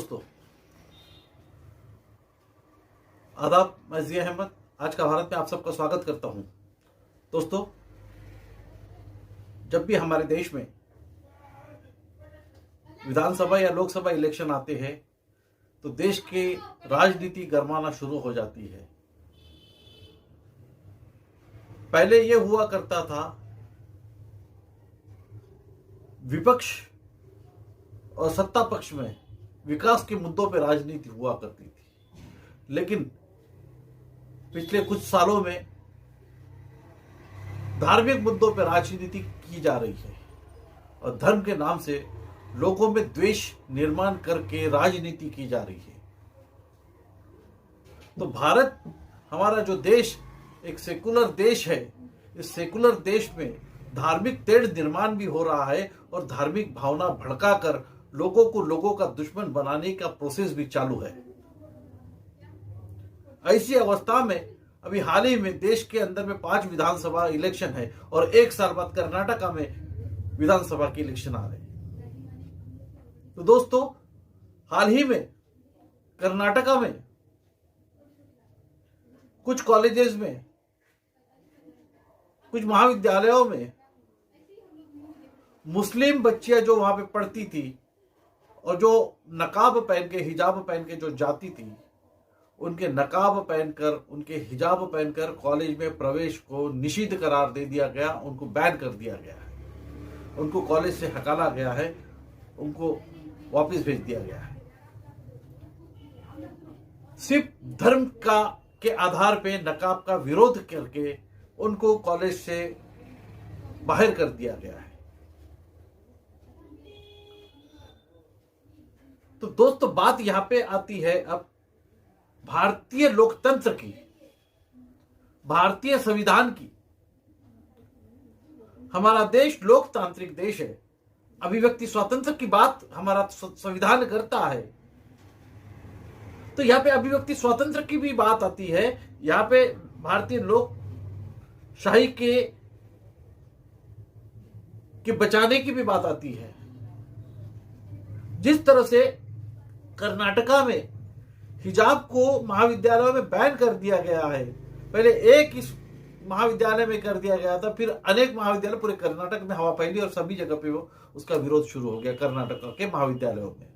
दोस्तों, आदाब। मैं जिया अहमद आज का भारत में आप सबका स्वागत करता हूं। दोस्तों, जब भी हमारे देश में विधानसभा या लोकसभा इलेक्शन आते हैं तो देश की राजनीति गरमाना शुरू हो जाती है। पहले यह हुआ करता था, विपक्ष और सत्ता पक्ष में विकास के मुद्दों पर राजनीति हुआ करती थी, लेकिन पिछले कुछ सालों में धार्मिक मुद्दों पर राजनीति की जा रही है और धर्म के नाम से लोगों में द्वेष निर्माण करके राजनीति की जा रही है। तो भारत, हमारा जो देश एक सेकुलर देश है, इस सेकुलर देश में धार्मिक तेढ़ निर्माण भी हो रहा है और धार्मिक भावना भड़काकर लोगों का दुश्मन बनाने का प्रोसेस भी चालू है। ऐसी अवस्था में अभी हाल ही में देश के अंदर में 5 विधानसभा इलेक्शन है और 1 साल बाद कर्नाटका में विधानसभा के इलेक्शन आ रहे हैं। तो दोस्तों, हाल ही में कर्नाटका में कुछ कॉलेजेस में, कुछ महाविद्यालयों में मुस्लिम बच्चियां जो वहां पे पढ़ती थी और जो नकाब पहन के, हिजाब पहन के जो जाती थी, उनके नकाब पहनकर, उनके हिजाब पहनकर कॉलेज में प्रवेश को निषिद्ध करार दे दिया गया, उनको बैन कर दिया गया है, उनको कॉलेज से हटाना गया है, उनको वापस भेज दिया गया है। सिर्फ धर्म के आधार पे नकाब का विरोध करके उनको कॉलेज से बाहर कर दिया गया है। तो दोस्तों, बात यहां पे आती है अब भारतीय लोकतंत्र की, भारतीय संविधान की। हमारा देश लोकतांत्रिक देश है, अभिव्यक्ति स्वातंत्र की बात हमारा संविधान करता है। तो यहां पे अभिव्यक्ति स्वातंत्र की भी बात आती है, यहां पे भारतीय लोकशाही के बचाने की भी बात आती है। जिस तरह से कर्नाटका में हिजाब को महाविद्यालयों में बैन कर दिया गया है, पहले एक इस महाविद्यालय में कर दिया गया था, फिर अनेक महाविद्यालय पूरे कर्नाटक में हवा फैली और सभी जगह पे वो उसका विरोध शुरू हो गया कर्नाटक के महाविद्यालयों में।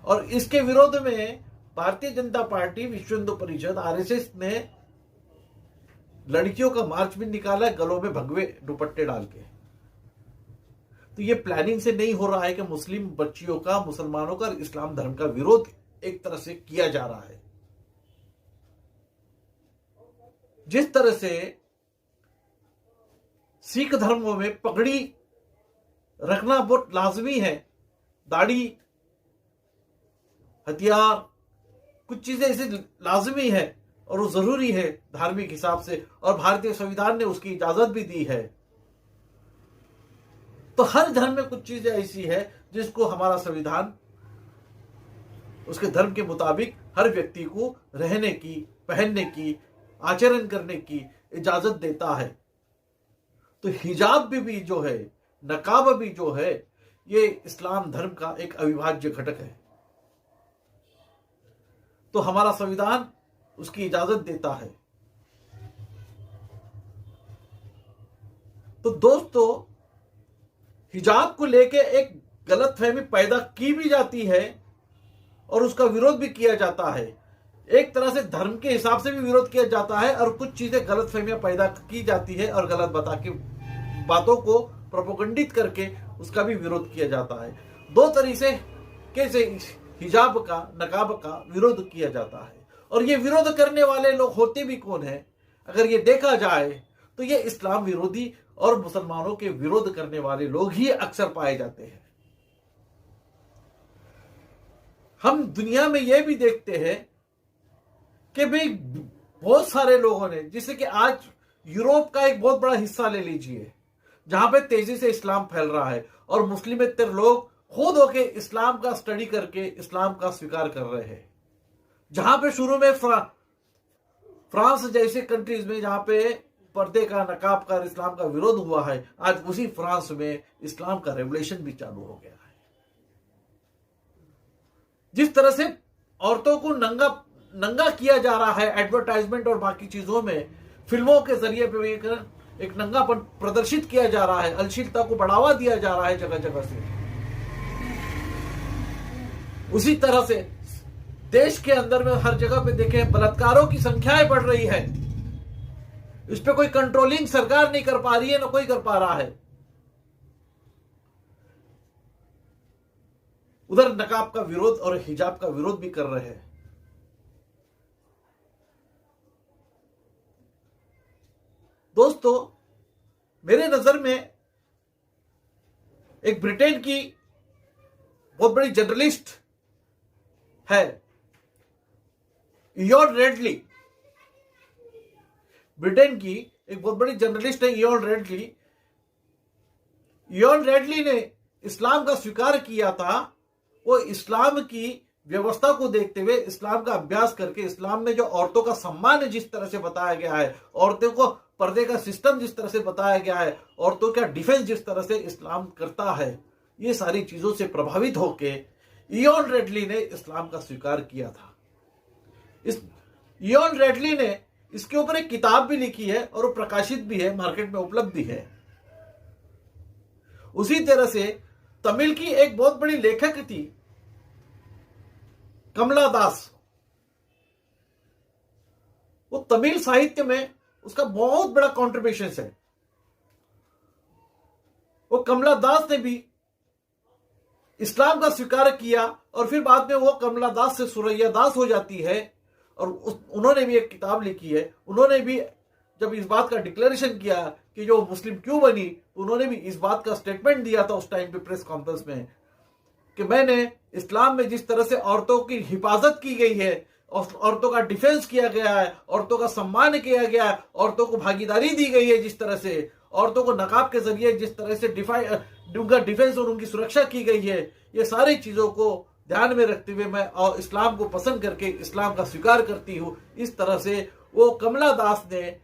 और इसके विरोध में भारतीय जनता पार्टी, विश्व हिंदू परिषद, आरएसएस ने लड़कियों का मार्च भी निकाला, गलों में भगवे दुपट्टे डाल के। तो ये प्लानिंग से नहीं हो रहा है कि मुस्लिम बच्चियों का, मुसलमानों का, इस्लाम धर्म का विरोध एक तरह से किया जा रहा है। जिस तरह से सिख धर्मों में पगड़ी रखना बहुत लाजमी है, दाढ़ी, हथियार, कुछ चीजें ऐसे लाजमी है और वो जरूरी है धार्मिक हिसाब से, और भारतीय संविधान ने उसकी इजाजत भी दी है। तो हर धर्म में कुछ चीजें ऐसी है जिसको हमारा संविधान उसके धर्म के मुताबिक हर व्यक्ति को रहने की, पहनने की, आचरण करने की इजाजत देता है। तो हिजाब भी जो है, नकाब भी जो है, ये इस्लाम धर्म का एक अविभाज्य घटक है। तो हमारा संविधान उसकी इजाजत देता है। तो दोस्तों, हिजाब को लेके एक गलतफहमी पैदा की भी जाती है और उसका विरोध भी किया जाता है। एक तरह से धर्म के हिसाब से भी विरोध किया जाता है और कुछ चीजें गलतफहमियां पैदा की जाती है और गलत बातों को प्रोपेगेंडित करके उसका भी विरोध किया जाता है। 2 तरीके से हिजाब का, नकाब का विरोध किया जाता है। और ये विरोध करने वाले लोग होते भी कौन है? अगर ये देखा जाए तो ये इस्लाम विरोधी और मुसलमानों के विरोध करने वाले लोग ही अक्सर पाए जाते हैं। हम दुनिया में यह भी देखते हैं कि भाई बहुत सारे लोगों ने, जैसे कि आज यूरोप का एक बहुत बड़ा हिस्सा ले लीजिए, जहां पे तेजी से इस्लाम फैल रहा है और मुस्लिमेतर लोग खुद होके इस्लाम का स्टडी करके इस्लाम का स्वीकार कर रहे हैं। जहां पे शुरू में फ्रांस जैसे कंट्रीज में जहां पे पर्दे का, नकाब का, इस्लाम का विरोध हुआ है, आज उसी फ्रांस में इस्लाम का रेवोल्यूशन भी चालू हो गया है। जिस तरह से औरतों को नंगा किया जा रहा है एडवर्टाइजमेंट और बाकी चीजों में, फिल्मों के जरिए पे एक नंगापन प्रदर्शित किया जा रहा है, अश्लीलता को बढ़ावा दिया जा रहा है जगह जगह से, उसी तरह से देश के अंदर में हर जगह पे देखें बलात्कारों की संख्याएं बढ़ रही है। इस पे कोई कंट्रोलिंग सरकार नहीं कर पा रही है, ना कोई कर पा रहा है। उधर नकाब का विरोध और हिजाब का विरोध भी कर रहे हैं। दोस्तों, मेरे नजर में एक ब्रिटेन की बहुत बड़ी जर्नलिस्ट है इयोन रेडली। ब्रिटेन की एक बहुत बड़ी जर्नलिस्ट है इयोन रेडली। इयोन रेडली ने इस्लाम का स्वीकार किया था। वो इस्लाम की व्यवस्था को देखते हुए, इस्लाम का अभ्यास करके, इस्लाम में जो औरतों का सम्मान जिस तरह से बताया गया है, औरतों को पर्दे का सिस्टम जिस तरह से बताया गया है, औरतों का डिफेंस जिस तरह से इस्लाम करता है, ये सारी चीजों से प्रभावित होके इयोन रेडली ने इस्लाम का स्वीकार किया था। इस इयोन रेडली ने इसके ऊपर एक किताब भी लिखी है और वो प्रकाशित भी है, मार्केट में उपलब्ध भी है। उसी तरह से तमिल की एक बहुत बड़ी लेखक थी कमला दास। वो तमिल साहित्य में उसका बहुत बड़ा कॉन्ट्रीब्यूशन है। वो कमला दास ने भी इस्लाम का स्वीकार किया और फिर बाद में वो कमला दास से सुरैया दास हो जाती है और उन्होंने भी एक किताब लिखी है। उन्होंने भी जब इस बात का डिक्लेरेशन किया कि जो मुस्लिम क्यों बनी, उन्होंने भी इस बात का स्टेटमेंट दिया था उस टाइम पे प्रेस कॉन्फ्रेंस में कि मैंने इस्लाम में जिस तरह से औरतों की हिफाजत की गई है, औरतों का डिफेंस किया गया है, औरतों का सम्मान किया गया है, औरतों को भागीदारी दी गई है, जिस तरह से औरतों को नकाब के जरिए जिस तरह से उनका डिफेंस और उनकी सुरक्षा की गई है, ये सारी चीजों को ध्यान में रखते हुए मैं और इस्लाम को पसंद करके इस्लाम का स्वीकार करती हूँ। इस तरह से वो कमला दास ने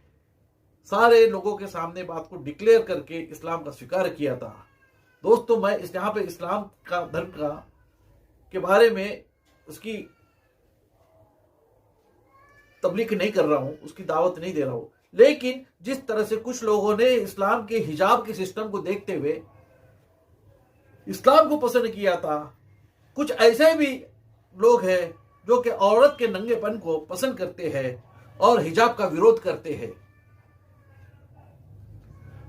सारे लोगों के सामने बात को डिक्लेयर करके इस्लाम का स्वीकार किया था। दोस्तों, मैं यहाँ पे इस्लाम का धर्म का के बारे में उसकी तबलीग नहीं कर रहा हूं, उसकी दावत नहीं दे रहा हूं, लेकिन जिस तरह से कुछ लोगों ने इस्लाम के हिजाब के सिस्टम को देखते हुए इस्लाम को पसंद किया था, कुछ ऐसे भी लोग हैं जो कि औरत के नंगेपन को पसंद करते हैं और हिजाब का विरोध करते हैं।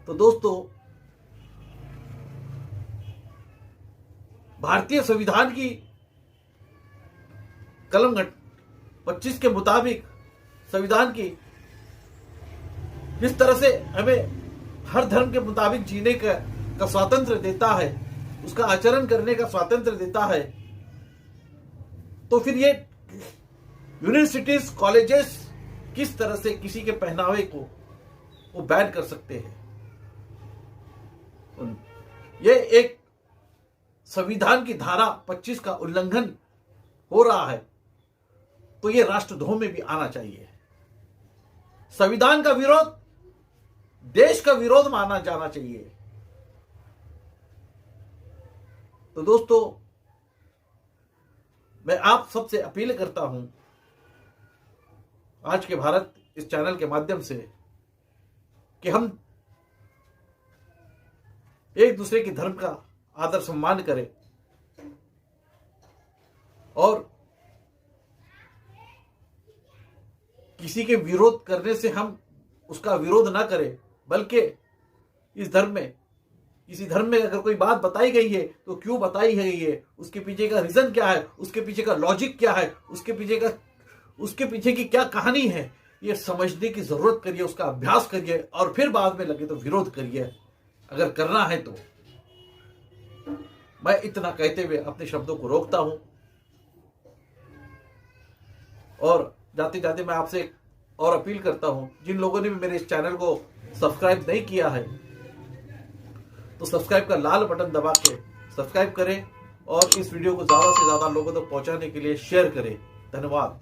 तो दोस्तों, भारतीय संविधान की कलम 25 के मुताबिक संविधान की जिस तरह से हमें हर धर्म के मुताबिक जीने का स्वातंत्र देता है, उसका आचरण करने का स्वातंत्र देता है, तो फिर ये यूनिवर्सिटीज, कॉलेजेस किस तरह से किसी के पहनावे को वो बैन कर सकते हैं? ये एक संविधान की धारा 25 का उल्लंघन हो रहा है, तो ये राष्ट्रद्रोह में भी आना चाहिए। संविधान का विरोध देश का विरोध माना जाना चाहिए। तो दोस्तों, मैं आप सबसे अपील करता हूं आज के भारत इस चैनल के माध्यम से कि हम एक दूसरे के धर्म का आदर सम्मान करें और किसी के विरोध करने से हम उसका विरोध ना करें, बल्कि इस धर्म में, किसी धर्म में अगर कोई बात बताई गई है तो क्यों बताई गई है, उसके पीछे का रीजन क्या है, उसके पीछे का लॉजिक क्या है, उसके पीछे की क्या कहानी है, ये समझने की जरूरत करिए, उसका अभ्यास करिए और फिर बाद में लगे तो विरोध करिए, अगर करना है तो। मैं इतना कहते हुए अपने शब्दों को रोकता हूं और जाते जाते मैं आपसे एक और अपील करता हूं, जिन लोगों ने भी मेरे इस चैनल को सब्सक्राइब नहीं किया है तो सब्सक्राइब का लाल बटन दबा के सब्सक्राइब करें और इस वीडियो को ज्यादा से ज्यादा लोगों तक पहुंचाने के लिए शेयर करें। धन्यवाद।